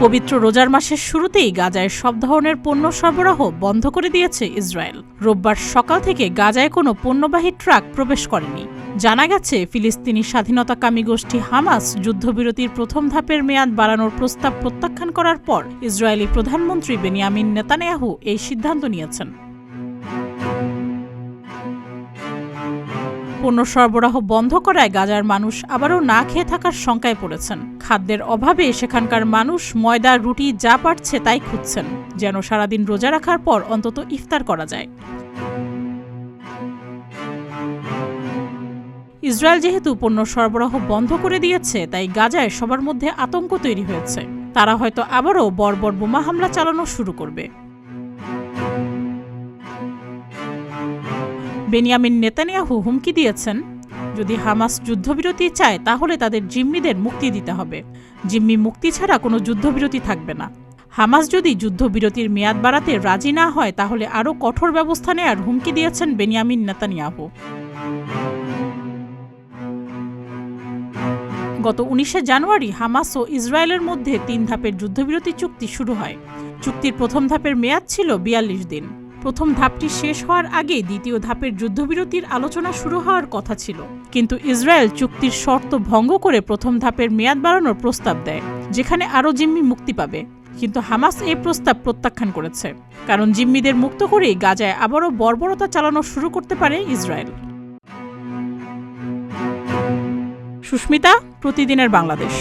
পবিত্র রোজার মাসের শুরুতেই গাজায় সব ধরনের পণ্য সরবরাহ বন্ধ করে দিয়েছে ইসরায়েল। রোববার সকাল থেকে গাজায় কোনো পণ্যবাহী ট্রাক প্রবেশ করেনি। জানা গেছে, ফিলিস্তিনি স্বাধীনতাকামী গোষ্ঠী হামাস যুদ্ধবিরতির প্রথম ধাপের মেয়াদ বাড়ানোর প্রস্তাব প্রত্যাখ্যান করার পর ইসরায়েলি প্রধানমন্ত্রী বেনিয়ামিন নেতানিয়াহু এই সিদ্ধান্ত নিয়েছেন। পণ্য সরবরাহ বন্ধ করায় গাজার মানুষ আবারও না খেয়ে থাকার শঙ্কায় পড়েছেন। খাদ্যের অভাবে সেখানকার মানুষ ময়দা, রুটি যা পারছে তাই খুঁজছেন, যেন সারাদিন রোজা রাখার পর অন্তত ইফতার করা যায়। ইসরায়েল যেহেতু পণ্য সরবরাহ বন্ধ করে দিয়েছে, তাই গাজায় সবার মধ্যে আতঙ্ক তৈরি হয়েছে। তারা হয়তো আবারও বর্বর বোমা হামলা চালানো শুরু করবে। বেনিয়ামিন নেতানিয়াহু হুমকি দিয়েছেন, যদি হামাস যুদ্ধবিরতি চায় তাহলে তাদের জিম্মিদের মুক্তি দিতে হবে। জিম্মি মুক্তি ছাড়া কোনো যুদ্ধবিরতি থাকবে না। হামাস যদি যুদ্ধবিরতির মেয়াদ বাড়াতে রাজি না হয় তাহলে আরও কঠোর ব্যবস্থা নেওয়ার হুমকি দিয়েছেন বেনিয়ামিন নেতানিয়াহু। গত 19শে জানুয়ারি হামাস ও ইসরায়েলের মধ্যে 3 ধাপের যুদ্ধবিরতি চুক্তি শুরু হয়। চুক্তির প্রথম ধাপের মেয়াদ ছিল 42 দিন। প্রথম ধাপটি শেষ হওয়ার আগেই দ্বিতীয় ধাপের যুদ্ধবিরতির আলোচনা শুরু হওয়ার কথা ছিল, কিন্তু ইসরায়েল চুক্তির শর্ত ভঙ্গ করে প্রথম ধাপের মেয়াদ বাড়ানোর প্রস্তাব দেয়, যেখানে আরও জিম্মি মুক্তি পাবে। কিন্তু হামাস এই প্রস্তাব প্রত্যাখ্যান করেছে, কারণ জিম্মিদের মুক্ত করেই গাজায় আবারও বর্বরতা চালানো শুরু করতে পারে ইসরায়েল। সুস্মিতা, প্রতিদিনের বাংলাদেশ।